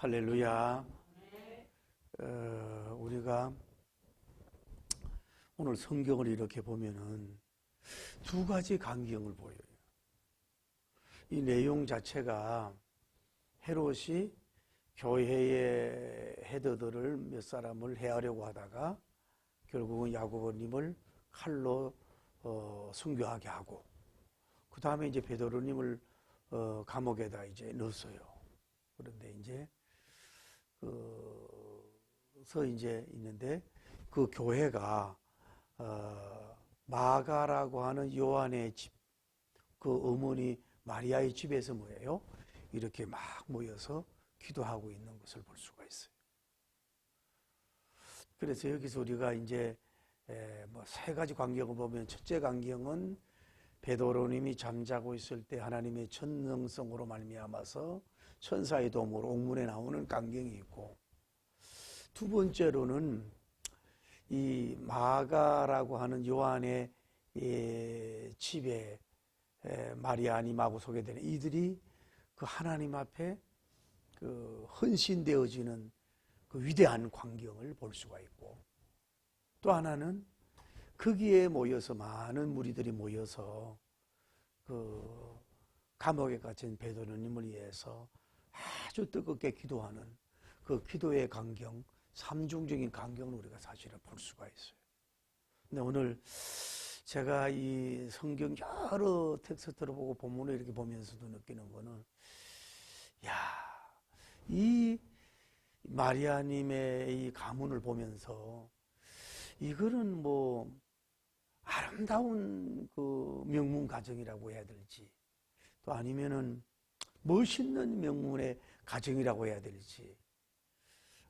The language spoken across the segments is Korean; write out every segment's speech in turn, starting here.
할렐루야. 우리가 오늘 성경을 이렇게 보면은 두 가지 광경을 보여요. 이 내용 자체가 헤롯이 교회의 헤더들을 몇 사람을 해하려고 하다가 결국은 야고보님을 칼로 순교하게 하고, 그 다음에 이제 베드로님을 감옥에다 이제 넣었어요. 그런데 이제 그서 이제 있는데 그 교회가 마가라고 하는 요한의 집, 그 어머니 마리아의 집에서 뭐예요? 이렇게 막 모여서 기도하고 있는 것을 볼 수가 있어요. 그래서 여기서 우리가 이제 뭐 세 가지 광경을 보면, 첫째 광경은 베드로님이 잠자고 있을 때 하나님의 전능성으로 말미암아서 천사의 도움으로 옥문에 나오는 광경이 있고, 두 번째로는 이 마가라고 하는 요한의 집에 마리아님하고 소개되는 이들이 그 하나님 앞에 그 헌신되어지는 그 위대한 광경을 볼 수가 있고, 또 하나는 거기에 모여서 많은 무리들이 모여서 그 감옥에 갇힌 베드로님을 위해서 아주 뜨겁게 기도하는 그 기도의 광경, 삼중적인 광경을 우리가 사실은 볼 수가 있어요. 근데 오늘 제가 이 성경 여러 텍스트를 보고 본문을 이렇게 보면서도 느끼는 거는, 이 마리아님의 이 가문을 보면서 이거는 뭐 아름다운 그 명문 가정이라고 해야 될지, 또 아니면은 멋있는 명문의 가정이라고 해야 될지,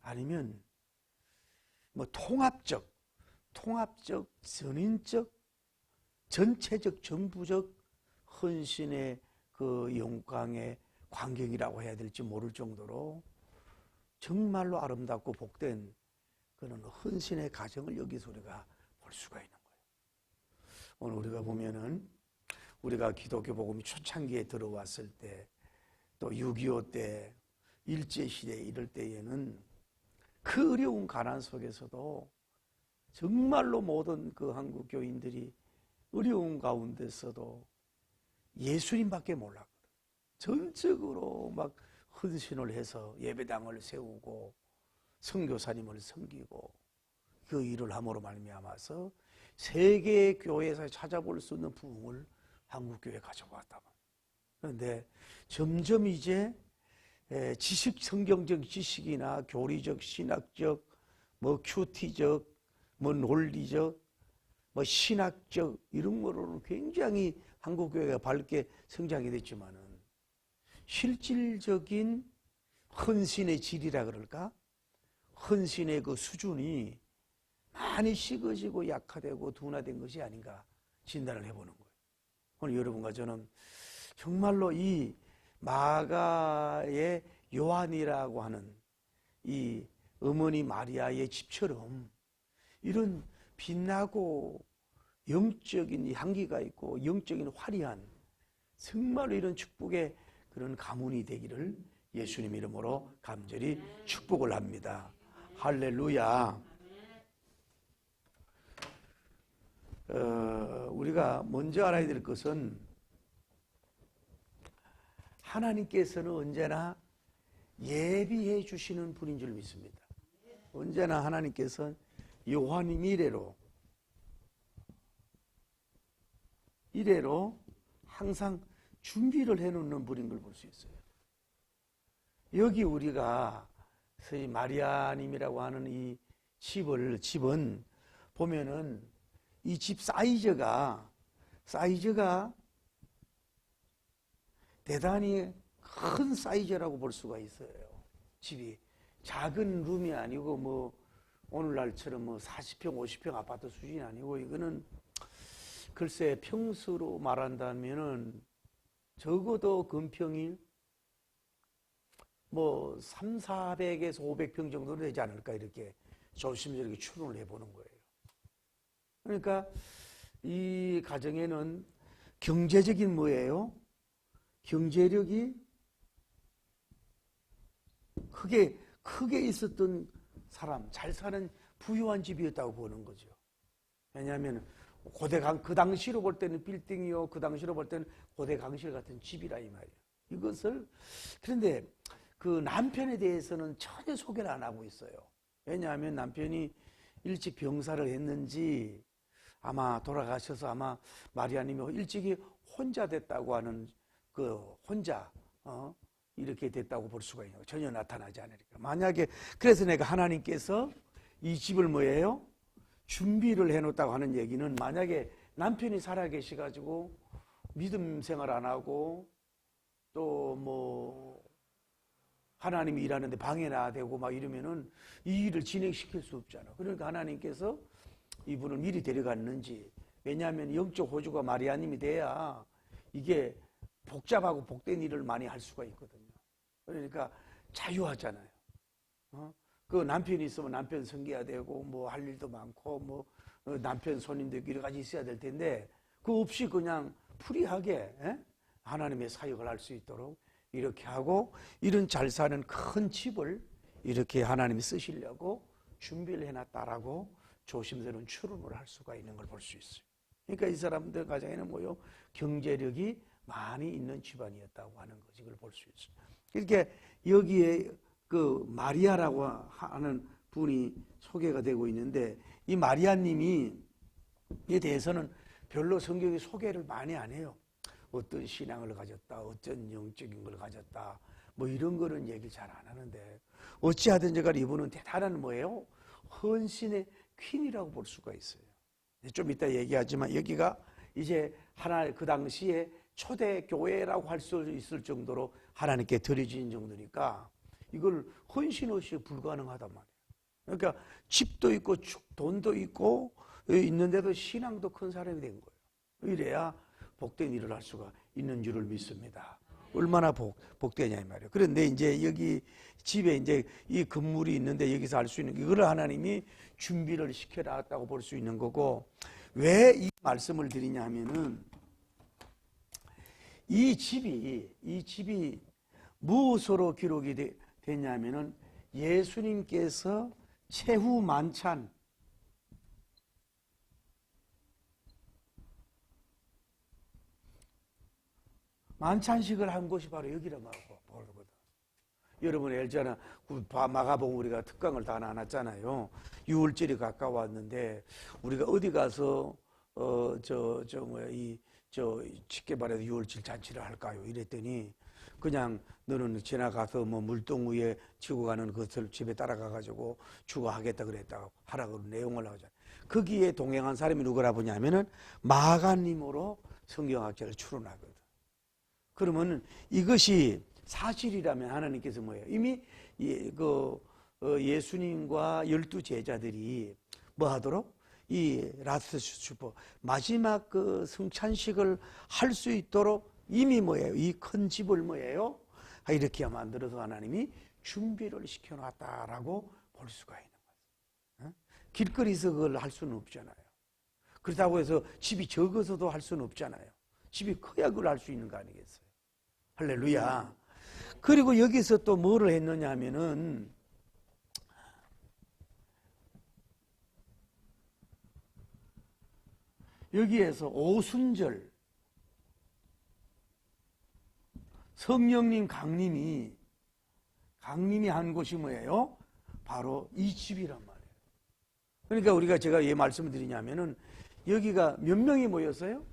아니면 뭐 통합적, 전인적, 전체적, 전부적 헌신의 그 영광의 광경이라고 해야 될지 모를 정도로 정말로 아름답고 복된 그런 헌신의 가정을 여기서 우리가 볼 수가 있는 거예요. 오늘 우리가 보면은 우리가 기독교 복음이 초창기에 들어왔을 때, 또 6.25 때, 일제시대 이럴 때에는 그 어려운 가난 속에서도 정말로 모든 그 한국 교인들이 어려운 가운데서도 예수님밖에 몰랐거든. 전적으로 막 헌신을 해서 예배당을 세우고 선교사님을 섬기고 그 일을 함으로 말미암아서 세계 교회에서 찾아볼 수 있는 부흥을 한국교회에 가져왔다. 그런데 점점 이제 지식, 성경적 지식이나 교리적, 신학적, 뭐 큐티적, 뭐 논리적, 뭐 신학적 이런 거로는 굉장히 한국교회가 밝게 성장이 됐지만은, 실질적인 헌신의 질이라 그럴까? 헌신의 그 수준이 많이 식어지고 약화되고 둔화된 것이 아닌가 진단을 해보는 거예요. 오늘 여러분과 저는 정말로 이 마가의 요한이라고 하는 이 어머니 마리아의 집처럼 이런 빛나고 영적인 향기가 있고 영적인 화려한, 정말로 이런 축복의 그런 가문이 되기를 예수님 이름으로 간절히 축복을 합니다. 할렐루야. 우리가 먼저 알아야 될 것은, 하나님께서는 언제나 예비해 주시는 분인 줄 믿습니다. 언제나 하나님께서는 요한이 이래로 항상 준비를 해놓는 분인 걸 볼 수 있어요. 여기 우리가 소위 마리아님이라고 하는 이 집은 보면은 이 집 사이즈가 대단히 큰 사이즈라고 볼 수가 있어요. 집이 작은 룸이 아니고 뭐 오늘날처럼 뭐 40평, 50평 아파트 수준이 아니고, 이거는 글쎄 평수로 말한다면은 적어도 건평이 뭐 300~400에서 500평 정도 되지 않을까, 이렇게 조심스럽게 추론을 해보는 거예요. 그러니까 이 가정에는 경제적인 뭐예요? 경제력이 크게 있었던 사람, 잘 사는 부유한 집이었다고 보는 거죠. 왜냐하면 그 당시로 볼 때는 빌딩이요, 그 당시로 볼 때는 고대 강실 같은 집이라 이 말이에요. 이것을 그런데 그 남편에 대해서는 전혀 소개를 안 하고 있어요. 왜냐하면 남편이 일찍 병사를 했는지 아마 돌아가셔서 아마 마리아님이 일찍이 혼자 됐다고 하는 그 혼자 이렇게 됐다고 볼 수가 있는 거예요. 전혀 나타나지 않으니까. 만약에 그래서 내가 하나님께서 이 집을 뭐예요? 준비를 해놓았다고 하는 얘기는 만약에 남편이 살아계셔가지고 믿음 생활 안 하고 또 뭐 하나님이 일하는데 방해나 되고 막 이러면은 이 일을 진행시킬 수 없잖아. 그러니까 하나님께서 이분을 미리 데려갔는지, 왜냐하면 영적 호주가 마리아님이 돼야 이게 복잡하고 복된 일을 많이 할 수가 있거든요. 그러니까 자유하잖아요. 그 남편이 있으면 남편 섬겨야 되고 뭐 할 일도 많고 뭐 남편 손님도 여러 가지 있어야 될 텐데 그거 없이 그냥 프리하게 하나님의 사역을 할 수 있도록 이렇게 하고 이런 잘 사는 큰 집을 이렇게 하나님이 쓰시려고 준비를 해놨다라고 조심스러운 추론을 할 수가 있는 걸 볼 수 있어요. 그러니까 이 사람들 가정에는 뭐요? 경제력이 많이 있는 집안이었다고 하는 것, 이걸 볼 수 있어요. 이렇게 여기에 그 마리아라고 하는 분이 소개가 되고 있는데 이 마리아님이 에 대해서는 별로 성경이 소개를 많이 안 해요. 어떤 신앙을 가졌다, 어떤 영적인 걸 가졌다, 뭐 이런 거는 얘기를 잘 안 하는데 어찌하든지 간에 이분은 대단한 뭐예요? 헌신의 퀸이라고 볼 수가 있어요. 좀 이따 얘기하지만 여기가 이제 하나 그 당시에 초대 교회라고 할 수 있을 정도로 하나님께 드려진 정도니까 이걸 헌신 없이 불가능하단 말이에요. 그러니까 집도 있고 돈도 있고 있는데도 신앙도 큰 사람이 된 거예요. 이래야 복된 일을 할 수가 있는 줄을 믿습니다. 얼마나 복되냐 이 말이에요. 그런데 이제 여기 집에 이제 이 건물이 있는데 여기서 할 수 있는 이거를 하나님이 준비를 시켜놨다고 볼 수 있는 거고, 왜 이 말씀을 드리냐 하면은 이 집이 무엇으로 기록이 됐냐면은 예수님께서 최후 만찬식을 한 곳이 바로 여기란 말이거든. 여러분 알잖아. 마가복음 우리가 특강을 다 나눴잖아요. 6월절이 가까웠는데 우리가 어디 가서 쉽게 말해서 6월절 잔치를 할까요? 이랬더니 그냥 너는 지나가서 뭐 물동 위에 치고 가는 것을 집에 따라가 가지고 주거하겠다 그랬다고 하라고 내용을 하잖아요. 거기에 동행한 사람이 누구라 보냐면은 마가님으로 성경학자를 추론하거든. 그러면 이것이 사실이라면 하나님께서 뭐예요? 이미 예수님과 12 제자들이 뭐 하도록 이 라스트 슈퍼 마지막 그 성찬식을 할 수 있도록 이미 뭐예요? 이 큰 집을 뭐예요? 이렇게 만들어서 하나님이 준비를 시켜놨다라고 볼 수가 있는 거예요. 길거리에서 그걸 할 수는 없잖아요. 그렇다고 해서 집이 적어서도 할 수는 없잖아요. 집이 커야 그걸 할 수 있는 거 아니겠어요? 할렐루야. 그리고 여기서 또 뭐를 했느냐 하면은 여기에서 오순절 성령님 강림이 한 곳이 뭐예요? 바로 이 집이란 말이에요. 그러니까 우리가 제가 왜 말씀을 드리냐면은 여기가 몇 명이 모였어요?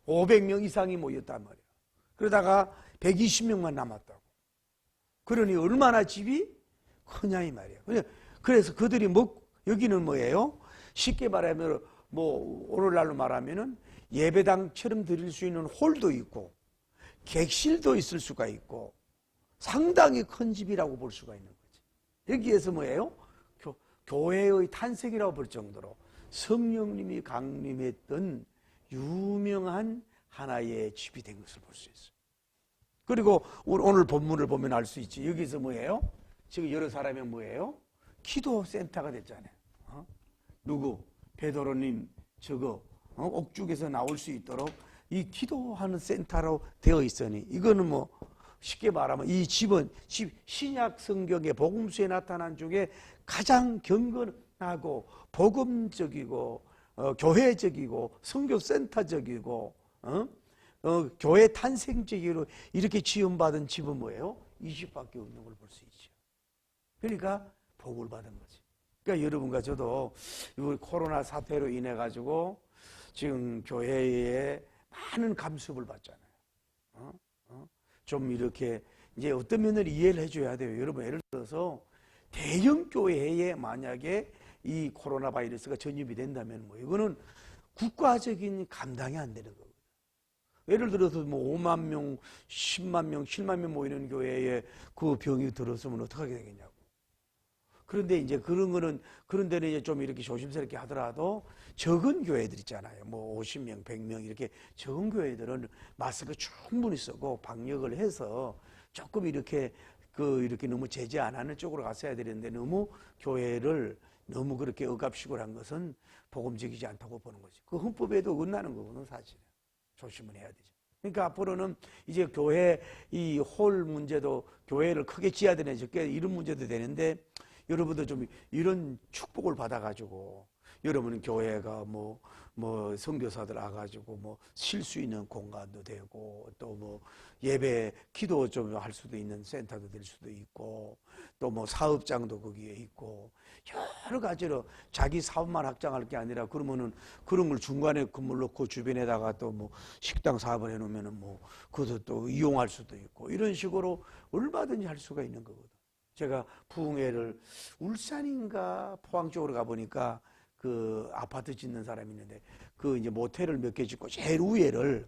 500명 이상이 모였단 말이에요. 그러다가 120명만 남았다고. 그러니 얼마나 집이 크냐 이 말이에요. 그래서 그들이 여기는 뭐예요? 쉽게 말하면 뭐 오늘날로 말하면은 예배당처럼 드릴 수 있는 홀도 있고 객실도 있을 수가 있고 상당히 큰 집이라고 볼 수가 있는 거지. 여기에서 뭐예요? 교회의 탄생이라고 볼 정도로 성령님이 강림했던 유명한 하나의 집이 된 것을 볼 수 있어요. 그리고 오늘 본문을 보면 알 수 있지. 여기서 뭐예요? 지금 여러 사람이 뭐예요? 기도 센터가 됐잖아요. 누구? 베드로님 옥중에서 나올 수 있도록 이 기도하는 센터로 되어 있으니 이거는 뭐 쉽게 말하면 이 집은 신약 성경의 복음서에 나타난 중에 가장 경건하고 복음적이고 교회적이고 선교센터적이고 교회 탄생적으로 이렇게 지원받은 집은 뭐예요? 이 집밖에 없는 걸 볼 수 있죠. 그러니까 복을 받은 거지. 그러니까 여러분과 저도 이 코로나 사태로 인해 가지고 지금 교회에 많은 감수를 받잖아요. 좀 이렇게 이제 어떤 면을 이해를 해줘야 돼요. 여러분 예를 들어서 대형 교회에 만약에 이 코로나 바이러스가 전염이 된다면 뭐 이거는 국가적인 감당이 안 되는 거거든요. 예를 들어서 뭐 5만 명, 10만 명, 7만 명 모이는 교회에 그 병이 들었으면 어떻게 되겠냐고. 그런데 이제 그런 거는, 그런 데는 이제 좀 이렇게 조심스럽게 하더라도 적은 교회들 있잖아요. 뭐 50명, 100명 이렇게 적은 교회들은 마스크 충분히 쓰고 방역을 해서 조금 이렇게 이렇게 너무 제재 안 하는 쪽으로 갔어야 되는데 너무 교회를 너무 그렇게 억압식으로 한 것은 복음적이지 않다고 보는 거지. 그 헌법에도 어긋나는 거거든, 사실은. 조심을 해야 되죠. 그러니까 앞으로는 이제 교회 이 홀 문제도 교회를 크게 지어야 되는 이런 문제도 되는데 여러분도 좀 이런 축복을 받아가지고 여러분은 교회가 뭐 선교사들 와가지고 뭐 쉴 수 있는 공간도 되고 또 뭐 예배 기도 좀 할 수도 있는 센터도 될 수도 있고 또 뭐 사업장도 거기에 있고 여러 가지로 자기 사업만 확장할 게 아니라 그러면은 그런 걸 중간에 건물 놓고 주변에다가 또 뭐 식당 사업을 해놓으면은 뭐 그것도 또 이용할 수도 있고 이런 식으로 얼마든지 할 수가 있는 거거든. 제가 부흥회를 울산인가 포항 쪽으로 가보니까 그 아파트 짓는 사람이 있는데 그 이제 모텔을 몇 개 짓고 제일 위에를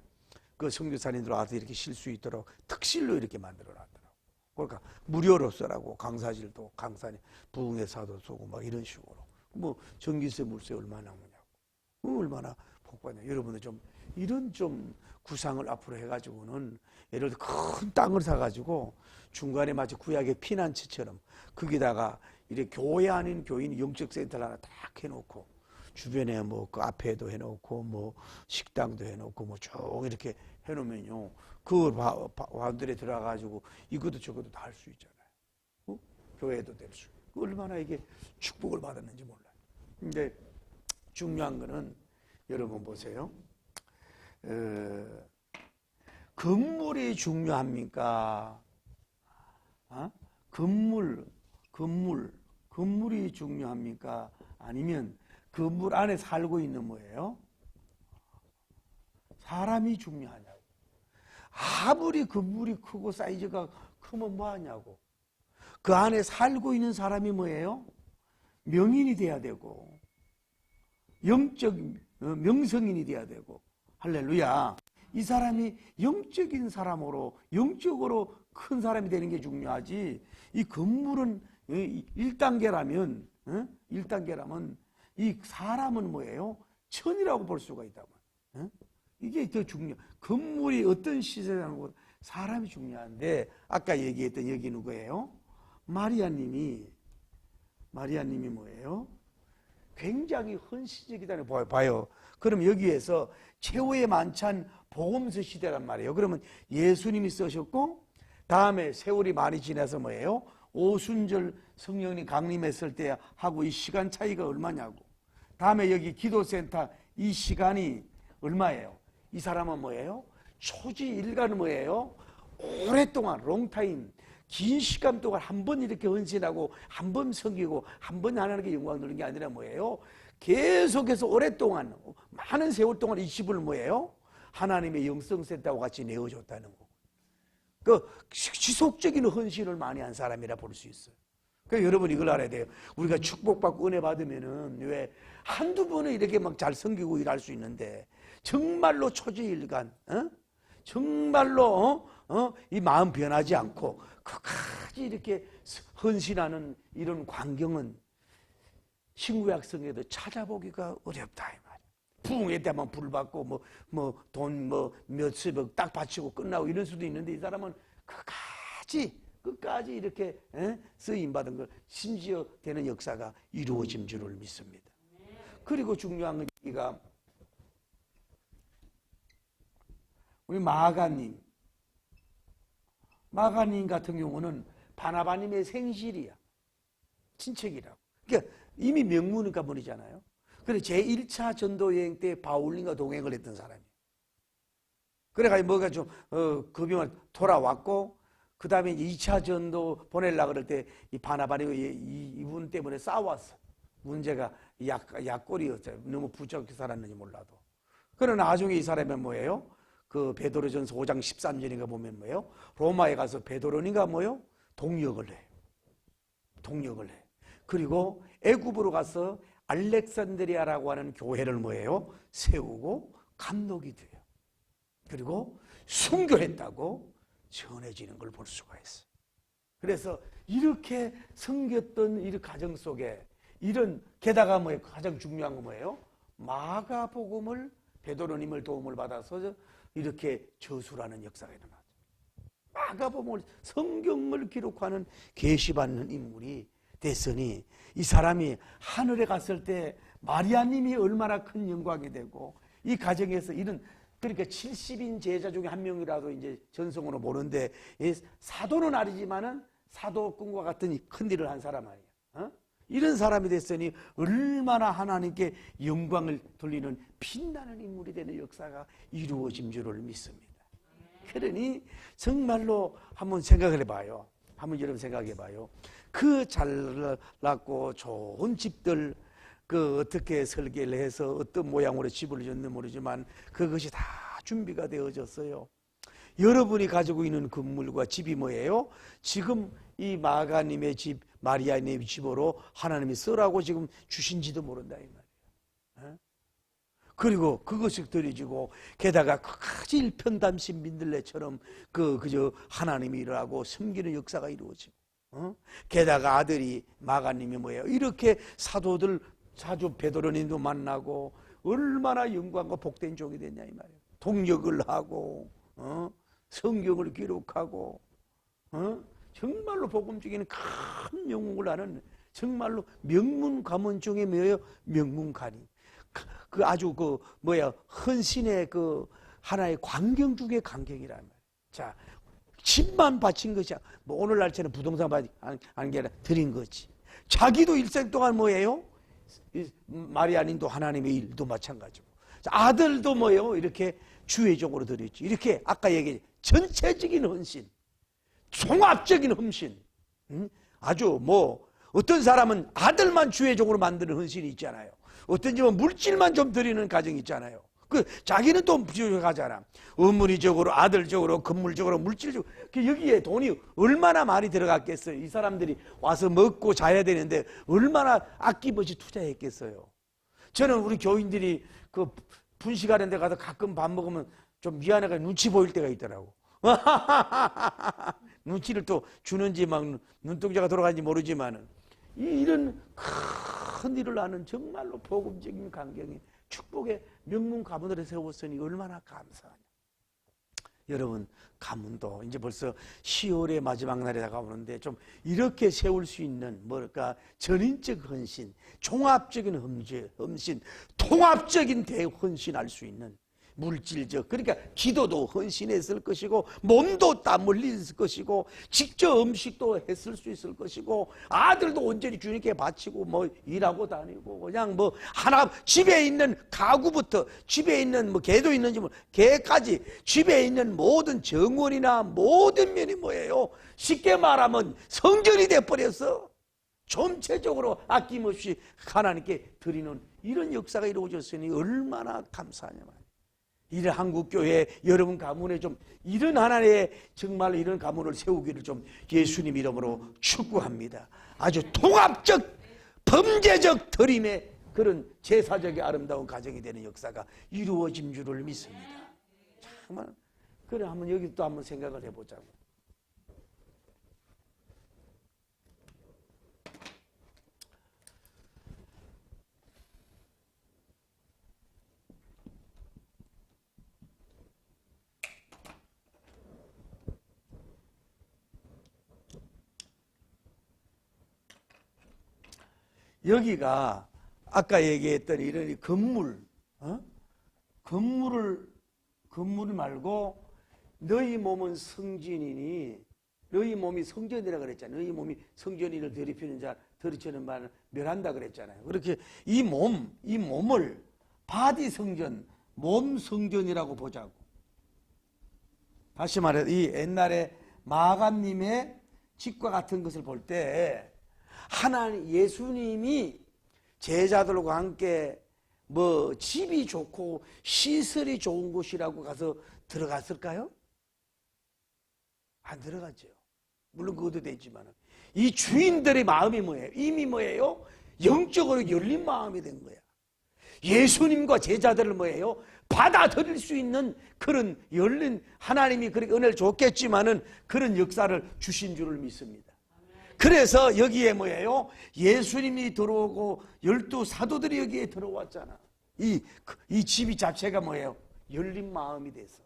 그 선교사님들 와서 이렇게 쉴 수 있도록 특실로 이렇게 만들어 놨더라고. 그러니까 무료로 쓰라고 강사질도 강사님 부흥회사도 쓰고 막 이런 식으로 뭐 전기세 물세 얼마나 나오냐고 얼마나 복받냐. 여러분들 좀 이런 좀 구상을 앞으로 해가지고는 예를 들어 큰 땅을 사가지고 중간에 마치 구약의 피난처처럼 거기다가 이렇게 교회 아닌 교인 영적 센터를 하나 딱 해놓고 주변에 뭐 그 앞에도 해놓고 뭐 식당도 해놓고 뭐 쭉 이렇게 해놓으면요 그 화들에 들어가가지고 이것도 저것도 다 할 수 있잖아요. 교회도 될 수 있고 얼마나 이게 축복을 받았는지 몰라요. 근데 중요한 거는 여러분 보세요. 건물이 중요합니까? 건물이 중요합니까? 아니면 건물 안에 살고 있는 뭐예요? 사람이 중요하냐고. 아무리 건물이 크고 사이즈가 크면 뭐하냐고. 그 안에 살고 있는 사람이 뭐예요? 명인이 돼야 되고 영적 명성인이 돼야 되고 할렐루야. 이 사람이 영적인 사람으로 영적으로 큰 사람이 되는 게 중요하지. 이 건물은 1단계라면 이 사람은 뭐예요? 천이라고 볼 수가 있다고. 이게 더 중요. 건물이 어떤 시세라는 사람이 중요한데 아까 얘기했던 여기 누구예요? 마리아님이 뭐예요? 굉장히 헌신적이다는 봐요. 그럼 여기에서 최후의 만찬 복음서 시대란 말이에요. 그러면 예수님이 쓰셨고 다음에 세월이 많이 지나서 뭐예요? 오순절 성령님 강림했을 때 하고 이 시간 차이가 얼마냐고. 다음에 여기 기도센터 이 시간이 얼마예요? 이 사람은 뭐예요? 초지일가는 뭐예요? 오랫동안 롱타임 긴 시간 동안 한 번 이렇게 헌신하고 한 번 섬기고 한 번 하나님께 영광 누리는 게 아니라 뭐예요? 계속해서 오랫동안 많은 세월 동안 이 집을 뭐예요? 하나님의 영성센터와 같이 내어줬다는 거. 그 지속적인 헌신을 많이 한 사람이라 볼 수 있어요. 그러니까 여러분 이걸 알아야 돼요. 우리가 축복받고 은혜 받으면은 왜 한두 번은 이렇게 막 잘 섬기고 일할 수 있는데 정말로 초지일간 정말로 이 마음 변하지 않고 끝까지 이렇게 헌신하는 이런 광경은 신구약성에도 찾아보기가 어렵다 이 말이야. 부흥회 때만 불 받고 돈 몇십억 딱 바치고 끝나고 이럴 수도 있는데 이 사람은 끝까지 이렇게 쓰임 받은 걸 심지어 되는 역사가 이루어진 줄을 믿습니다. 그리고 중요한 건 여기가 우리 마가님 마가님 같은 경우는 바나바님의 생실이야. 친척이라고. 그러니까 이미 명문 가문이잖아요. 그래 제1차 전도 여행 때 바울님과 동행을 했던 사람이에요. 그래가지고 뭐가 좀 급여만 돌아왔고 그 다음에 2차 전도 보내려고 그럴 때 이 바나바니가 이분 때문에 싸웠어. 문제가 약골이었어요. 너무 부쩍게 살았는지 몰라도. 그러나 나중에 이 사람은 뭐예요? 그 베드로전서 5장 13절인가 보면 뭐예요? 로마에 가서 베드로니가 뭐예요? 동역을 해. 동역을 해. 그리고 애굽으로 가서 알렉산드리아라고 하는 교회를 뭐예요? 세우고 감독이 돼요. 그리고 순교했다고 전해지는 걸 볼 수가 있어요. 그래서 이렇게 섬겼던 이 가정 속에 이런 게다가 뭐예요? 가장 중요한 건 뭐예요? 마가복음을 베드로님을 도움을 받아서 이렇게 저술하는 역사가 일어나죠. 마가복음을 성경을 기록하는 계시받는 인물이 됐으니 이 사람이 하늘에 갔을 때 마리아님이 얼마나 큰 영광이 되고 이 가정에서 이런 그러니까 70인 제자 중에 한 명이라도 이제 전성으로 보는데 사도는 아니지만은 사도꾼과 같은 큰 일을 한 사람 아니에요. 이런 사람이 됐으니 얼마나 하나님께 영광을 돌리는 빛나는 인물이 되는 역사가 이루어진 줄을 믿습니다. 그러니 정말로 한번 생각을 해봐요. 한번 여러분 생각해봐요. 그 잘났고 좋은 집들 그 어떻게 설계를 해서 어떤 모양으로 집을 지었는지 모르지만 그것이 다 준비가 되어졌어요. 여러분이 가지고 있는 건물과 집이 뭐예요? 지금 이 마가님의 집, 마리아님의 집으로 하나님이 쓰라고 지금 주신지도 모른다 이 말이에요. 그리고 그것이 드려지고 게다가 끝까지 일편단심 민들레처럼 그저 하나님이 일하고 섬기는 역사가 이루어지고 게다가 아들이 마가님이 뭐예요? 이렇게 사도들 자주 베드로님도 만나고 얼마나 영광과 복된 종이 됐냐 이 말이에요. 동역을 하고 성경을 기록하고 정말로 복음적인 큰 영웅을 하는 정말로 명문 가문 중에 뭐예요? 명문가니 그 아주 헌신의 그 하나의 광경 중의 광경이란 말이에요. 자, 집만 바친 것이야. 뭐 오늘날처럼 부동산 아닌 게 아니라 드린 거지. 자기도 일생 동안 뭐예요? 마리아님도 하나님의 일도 마찬가지고 아들도 뭐예요? 이렇게 주의적으로 드렸지. 이렇게 아까 얘기했지. 전체적인 헌신, 종합적인 헌신. 아주 어떤 사람은 아들만 주의적으로 만드는 헌신이 있잖아요. 어떤 집은 물질만 좀 드리는 가정이 있잖아요. 자기는 또 부족하잖아. 어머니적으로, 아들적으로, 건물적으로, 물질적으로. 여기에 돈이 얼마나 많이 들어갔겠어요. 이 사람들이 와서 먹고 자야 되는데 얼마나 아낌없이 투자했겠어요. 저는 우리 교인들이 분식하는 데 가서 가끔 밥 먹으면 좀 미안해가 눈치 보일 때가 있더라고. 눈치를 또 주는지 막 눈동자가 돌아가는지 모르지만은 이런 큰 일을 하는 정말로 복음적인 광경이 축복의 명문 가문을 세웠으니 얼마나 감사하냐. 여러분 가문도 이제 벌써 10월의 마지막 날에 다가오는데 좀 이렇게 세울 수 있는 전인적 헌신, 종합적인 헌신, 통합적인 대헌신할 수 있는 물질적 그러니까 기도도 헌신했을 것이고 몸도 땀 흘렸을 것이고 직접 음식도 했을 수 있을 것이고 아들도 온전히 주님께 바치고 일하고 다니고 그냥 하나 집에 있는 가구부터 집에 있는 개도 있는지 개까지 집에 있는 모든 정원이나 모든 면이 뭐예요? 쉽게 말하면 성전이 돼버렸어. 전체적으로 아낌없이 하나님께 드리는 이런 역사가 이루어졌으니 얼마나 감사하냐 말이에요. 이런 한국교회 여러분 가문에 좀 이런 하나님의 정말 이런 가문을 세우기를 좀 예수님 이름으로 축구합니다. 아주 통합적 범죄적 드림의 그런 제사적인 아름다운 가정이 되는 역사가 이루어진 줄을 믿습니다. 정말 그래 한번 여기 또 한번 생각을 해보자고. 여기가 아까 얘기했던 이런 건물을 말고 너희 몸은 성전이니 너희 몸이 성전이라 그랬잖아요. 너희 몸이 성전이를 더럽히는 자, 더럽히는 말을 멸한다 그랬잖아요. 그렇게 이 몸을 바디 성전, 몸 성전이라고 보자고. 다시 말해, 이 옛날에 마가님의 집과 같은 것을 볼 때 하나님 예수님이 제자들과 함께 뭐 집이 좋고 시설이 좋은 곳이라고 가서 들어갔을까요? 안 들어갔죠. 물론 그것도 되지만 이 주인들의 마음이 뭐예요? 이미 뭐예요? 영적으로 열린 마음이 된 거야. 예수님과 제자들을 뭐예요? 받아들일 수 있는 그런 열린, 하나님이 그렇게 은혜를 줬겠지만은 그런 역사를 주신 줄을 믿습니다. 그래서 여기에 뭐예요? 예수님이 들어오고 12 사도들이 여기에 들어왔잖아. 이 집이 자체가 뭐예요? 열린 마음이 돼서.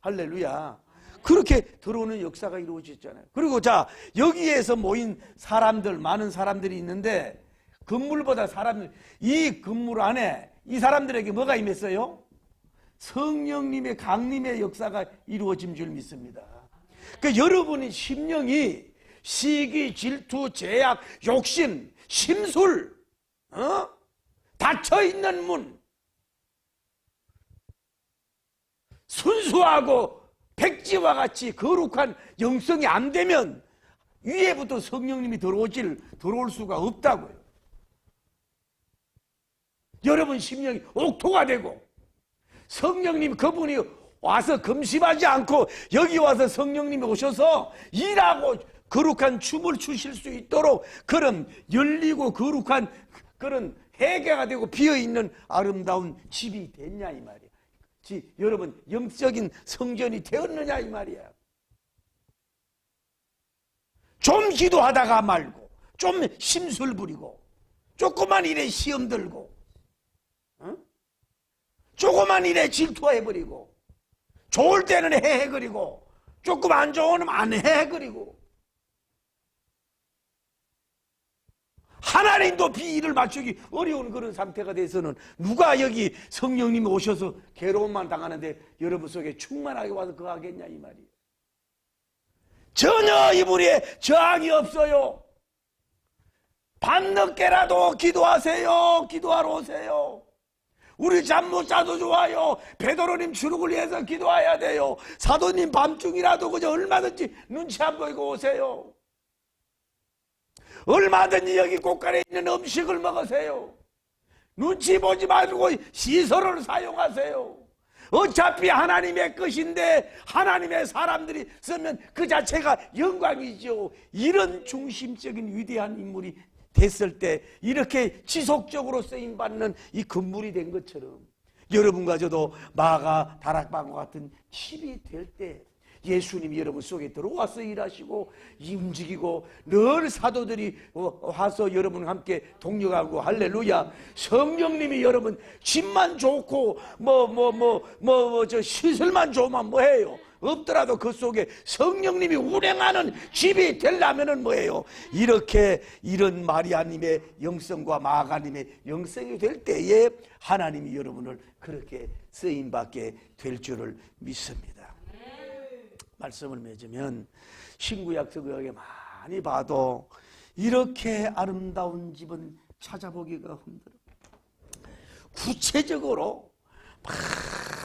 할렐루야. 그렇게 들어오는 역사가 이루어졌잖아요. 그리고 자, 여기에서 모인 사람들, 많은 사람들이 있는데 건물보다 사람들, 이 건물 안에 이 사람들에게 뭐가 임했어요? 성령님의 강림의 역사가 이루어진 줄 믿습니다. 그러니까 여러분의 심령이 시기, 질투, 제약, 욕심, 심술, 닫혀있는 문, 순수하고 백지와 같이 거룩한 영성이 안 되면 위에부터 성령님이 들어올 수가 없다고요. 여러분 심령이 옥토가 되고 성령님 그분이 와서 금심하지 않고 여기 와서 성령님이 오셔서 일하고 거룩한 춤을 추실 수 있도록 그런 열리고 거룩한 그런 회개가 되고 비어있는 아름다운 집이 됐냐 이 말이야. 여러분 영적인 성전이 되었느냐 이 말이야. 좀 기도하다가 말고 좀 심술 부리고 조그만 일에 시험 들고 조그만 일에 질투해버리고 좋을 때는 헤헤거리고 조금 안 좋으면 안 헤헤거리고 하나님도 비위를 맞추기 어려운 그런 상태가 돼서는 누가 여기 성령님이 오셔서 괴로움만 당하는데 여러분 속에 충만하게 와서 거하겠냐 이 말이에요. 전혀 이불에 저항이 없어요. 밤늦게라도 기도하세요. 기도하러 오세요. 우리 잠 못 자도 좋아요. 베드로님 주룩을 위해서 기도해야 돼요. 사도님 밤중이라도 그저 얼마든지 눈치 안 보이고 오세요. 얼마든지 여기 곳간에 있는 음식을 먹으세요. 눈치 보지 말고 시설을 사용하세요. 어차피 하나님의 것인데 하나님의 사람들이 쓰면 그 자체가 영광이죠. 이런 중심적인 위대한 인물이 됐을 때 이렇게 지속적으로 쓰임받는 이 건물이 된 것처럼 여러분과 저도 마가 다락방과 같은 집이 될 때 예수님이 여러분 속에 들어와서 일하시고 움직이고 늘 사도들이 와서 여러분과 함께 동력하고 할렐루야. 성령님이 여러분 집만 좋고 저 시설만 좋으면 뭐해요? 없더라도 그 속에 성령님이 운행하는 집이 되려면은 뭐예요? 이렇게 이런 마리아님의 영성과 마가님의 영성이 될 때에 하나님이 여러분을 그렇게 쓰임받게 될 줄을 믿습니다. 말씀을 맺으면 신구약 성경에 많이 봐도 이렇게 아름다운 집은 찾아보기가 힘들어. 구체적으로 막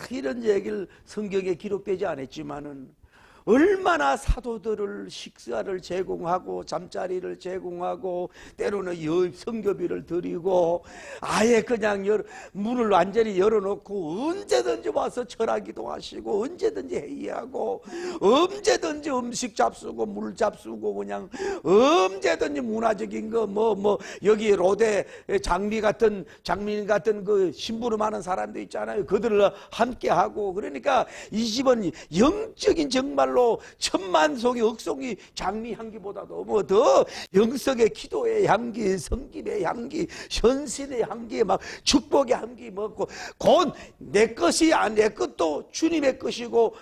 이런 얘기를 성경에 기록되지 않았지만은 얼마나 사도들을 식사를 제공하고 잠자리를 제공하고 때로는 성교비를 드리고 아예 그냥 문을 완전히 열어놓고 언제든지 와서 철하기도 하시고 언제든지 회의하고 언제든지 음식 잡수고 물 잡수고 그냥 언제든지 문화적인 거 여기 로데 장민 같은 그 심부름하는 사람도 있잖아요. 그들을 함께하고 그러니까 이 집은 영적인 정말로 천만송이 억송이 장미 향기보다도 뭐 더 영성의 기도의 향기, 성김의 향기, 현신의 향기, 막 축복의 향기 먹고 곧 내 것이 내 것도 주님의 것이고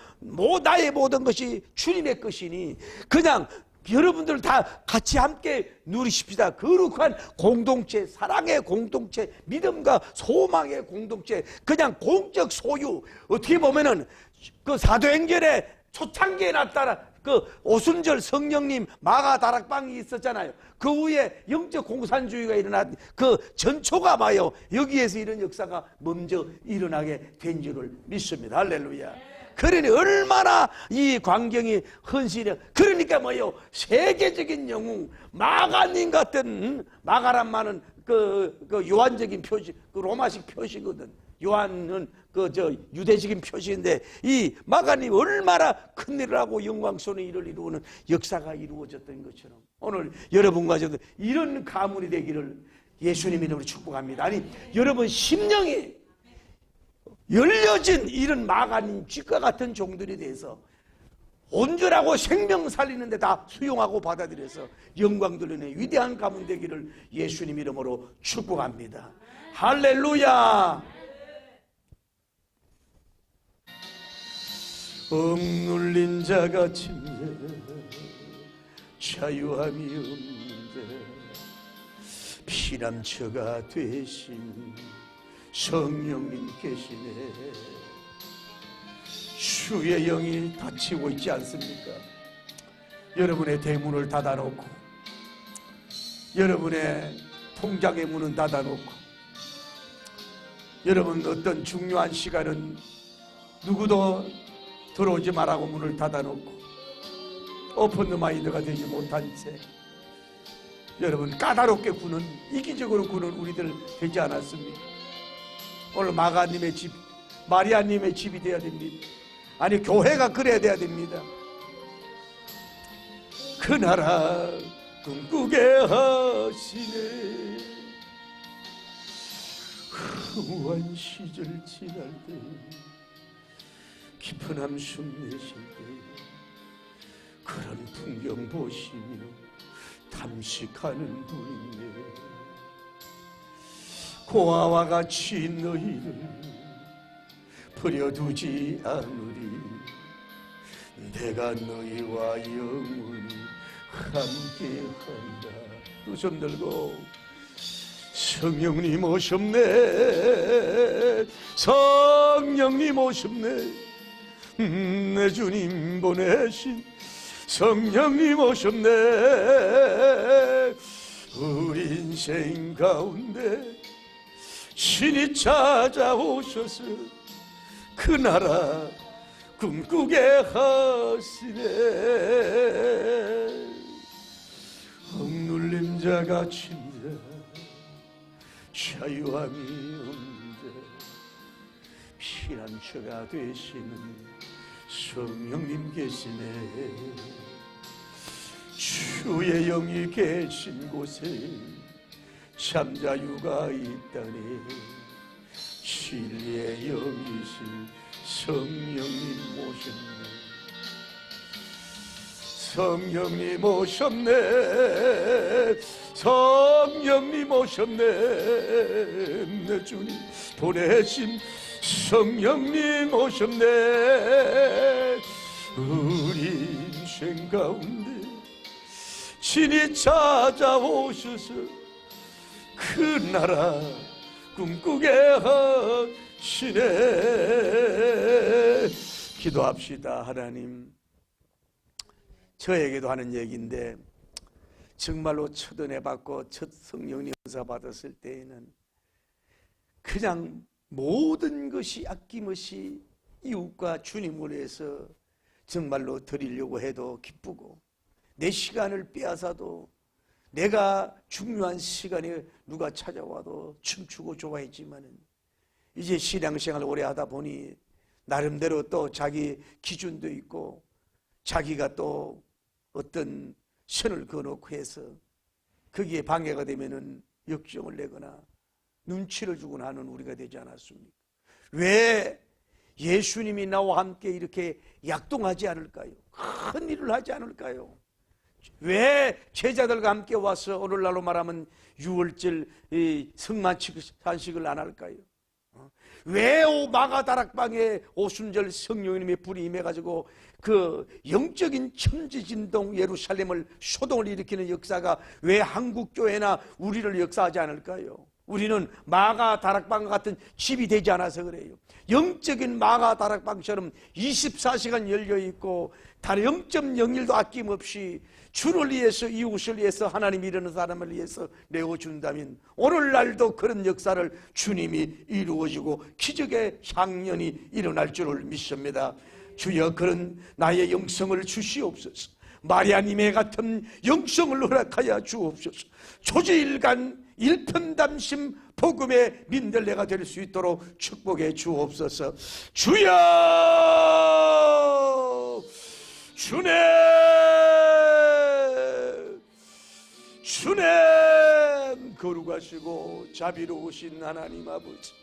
나의 모든 것이 주님의 것이니 그냥 여러분들 다 같이 함께 누리십시다. 거룩한 공동체, 사랑의 공동체, 믿음과 소망의 공동체, 그냥 공적 소유. 어떻게 보면은 그 사도행전에 초창기에 나타난 그 오순절 성령님 마가 다락방이 있었잖아요. 그 후에 영적 공산주의가 일어난 그 전초가 봐요. 여기에서 이런 역사가 먼저 일어나게 된 줄을 믿습니다. 할렐루야. 그러니 얼마나 이 광경이 헌신해. 그러니까 뭐요? 세계적인 영웅 마가님 같은, 마가란 말은 그 요한적인 표시, 그 로마식 표시거든. 요한은 유대적인 표시인데, 이 마가님 얼마나 큰 일을 하고 영광스러운 일을 이루는 역사가 이루어졌던 것처럼 오늘 여러분과 저도 이런 가문이 되기를 예수님 이름으로 축복합니다. 아니, 여러분 심령이 열려진 이런 마가님 쥐과 같은 종들에 대해서 온전하고 생명 살리는데 다 수용하고 받아들여서 영광 돌리는 위대한 가문 되기를 예수님 이름으로 축복합니다. 할렐루야. 억눌린 자가 침례 자유함이 없는데 피난처가 되신 성령님 계시네. 주의 영이 닫히고 있지 않습니까? 여러분의 대문을 닫아놓고, 여러분의 통장의 문은 닫아놓고, 여러분 어떤 중요한 시간은 누구도 들어오지 말라고 문을 닫아놓고 오픈 더 마인드가 되지 못한 채 여러분 까다롭게 구는, 이기적으로 구는 우리들 되지 않았습니까? 오늘 마가님의 집, 마리아님의 집이 되어야 됩니다. 아니, 교회가 그래야 돼야 됩니다. 그 나라 꿈꾸게 하시네. 후한 시절 지날 때 깊은 한숨 내쉴 때 그런 풍경 보시며 탐식하는 분이네. 고아와 같이 너희를 버려두지 않으리. 내가 너희와 영원히 함께한다. 두 손 들고 성령님 오셨네. 성령님 오셨네. 내 주님 보내신 성령님 오셨네. 우리 인생 가운데 신이 찾아오셔서 그 나라 꿈꾸게 하시네. 억눌린 자가 침자 자유함이 없는데 피난처가 되시는 성령님 계시네. 주의 영이 계신 곳에 참자유가 있다니. 진리의 영이신 성령님 오셨네. 성령님 오셨네. 성령님 오셨네. 내 주님 보내신 성령님 오셨네. 우리 인생 가운데 신이 찾아오셔서 그 나라 꿈꾸게 하시네. 기도합시다. 하나님, 저에게도 하는 얘기인데 정말로 첫 은혜 받고 첫 성령님 은사 받았을 때에는 그냥 모든 것이 아낌없이 이웃과 주님을 위해서 정말로 드리려고 해도 기쁘고, 내 시간을 빼앗아도, 내가 중요한 시간에 누가 찾아와도 춤추고 좋아했지만은 이제 신앙생활을 오래 하다 보니 나름대로 또 자기 기준도 있고 자기가 또 어떤 선을 그어놓고 해서 거기에 방해가 되면은 역정을 내거나 눈치를 주거나 하는 우리가 되지 않았습니까? 왜 예수님이 나와 함께 이렇게 약동하지 않을까요? 큰 일을 하지 않을까요? 왜 제자들과 함께 와서 오늘날로 말하면 6월절 성만찬식을 안 할까요? 왜 마가다락방에 오순절 성령님의 불이 임해가지고 그 영적인 천지진동 예루살렘을 소동을 일으키는 역사가 왜 한국교회나 우리를 역사하지 않을까요? 우리는 마가다락방 같은 집이 되지 않아서 그래요. 영적인 마가다락방처럼 24시간 열려있고 단 0.01도 아낌없이 주를 위해서, 이웃을 위해서, 하나님이 이르는 사람을 위해서 내어준다면 오늘날도 그런 역사를 주님이 이루어지고 기적의 향연이 일어날 줄을 믿습니다. 주여, 그런 나의 영성을 주시옵소서. 마리아님의 같은 영성을 허락하여 주옵소서. 조지일간 일편담심 복음의 민들레가 될 수 있도록 축복해 주옵소서. 주여, 주님 거룩하시고 자비로우신 하나님 아버지,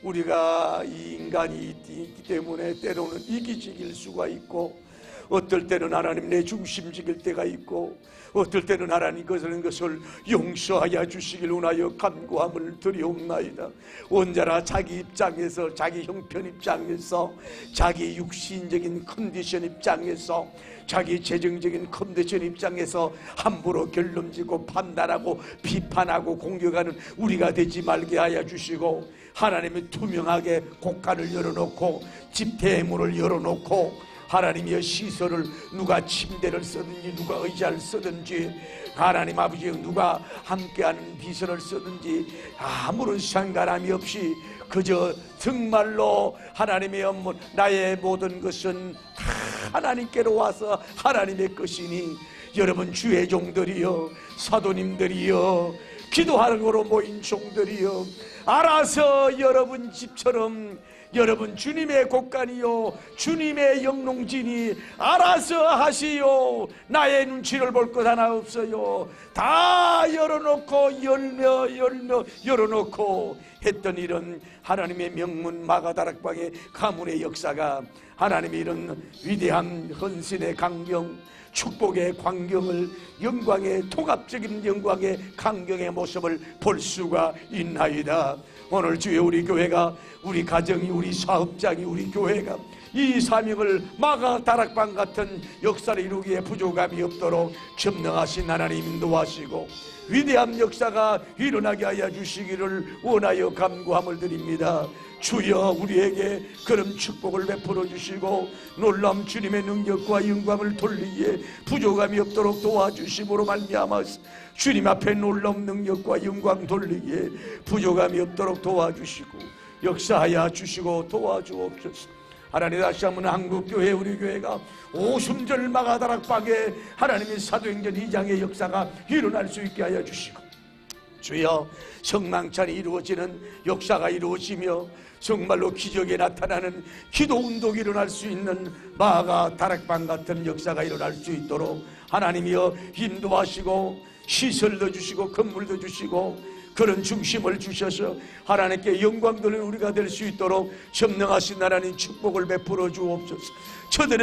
우리가 이 인간이 있기 때문에 때로는 이기적일 수가 있고, 어떨 때는 하나님 내 중심적일 때가 있고, 어떨 때는 하나님 그런 것을 용서하여 주시길 원하여 간구함을 드리옵나이다. 언제나 자기 입장에서, 자기 형편 입장에서, 자기 육신적인 컨디션 입장에서, 자기 재정적인 컨디션 입장에서 함부로 결론지고 판단하고 비판하고 공격하는 우리가 되지 말게 하여 주시고, 하나님이 투명하게 곡간을 열어놓고 집대문을 열어놓고, 하나님의 시설을, 누가 침대를 쓰든지 누가 의자를 쓰든지, 하나님 아버지 누가 함께하는 비서를 쓰든지 아무런 상관함이 없이 그저 정말로 하나님의 업무, 나의 모든 것은 다 하나님께로 와서 하나님의 것이니, 여러분 주의 종들이여, 사도님들이여, 기도하러 모인 종들이여, 알아서 여러분 집처럼, 여러분 주님의 곳간이요, 주님의 영농진이 알아서 하시오. 나의 눈치를 볼 것 하나 없어요. 다 열어놓고 열어놓고 했던 이런 하나님의 명문 마가다락방의 가문의 역사가, 하나님의 이런 위대한 헌신의 강경, 축복의 광경을, 영광의 통합적인 영광의 강경의 모습을 볼 수가 있나이다. 오늘 주의 우리 교회가, 우리 가정이, 우리 사업장이, 우리 교회가 이 사명을 마가다락방 같은 역사를 이루기에 부족함이 없도록 전능하신 하나님 인도하시고 위대한 역사가 일어나게 하여 주시기를 원하여 간구함을 드립니다. 주여, 우리에게 그런 축복을 베풀어 주시고 놀라운 주님의 능력과 영광을 돌리기에 부족함이 없도록 도와주심으로 말미암아서 주님 앞에 놀라운 능력과 영광 돌리기에 부족함이 없도록 도와주시고 역사하여 주시고 도와주옵소서. 하나님, 다시 한번 한국교회, 우리 교회가 오순절 마가다락방에 하나님의 사도행전 2장의 역사가 일어날 수 있게 하여 주시고, 주여, 성망찬이 이루어지는 역사가 이루어지며 정말로 기적에 나타나는 기도운동이 일어날 수 있는 마가다락방 같은 역사가 일어날 수 있도록 하나님이여 인도하시고 시설도 주시고 건물도 주시고 그런 중심을 주셔서 하나님께 영광 돌리는 우리가 될 수 있도록 전능하신 하나님 축복을 베풀어 주옵소서. 저들의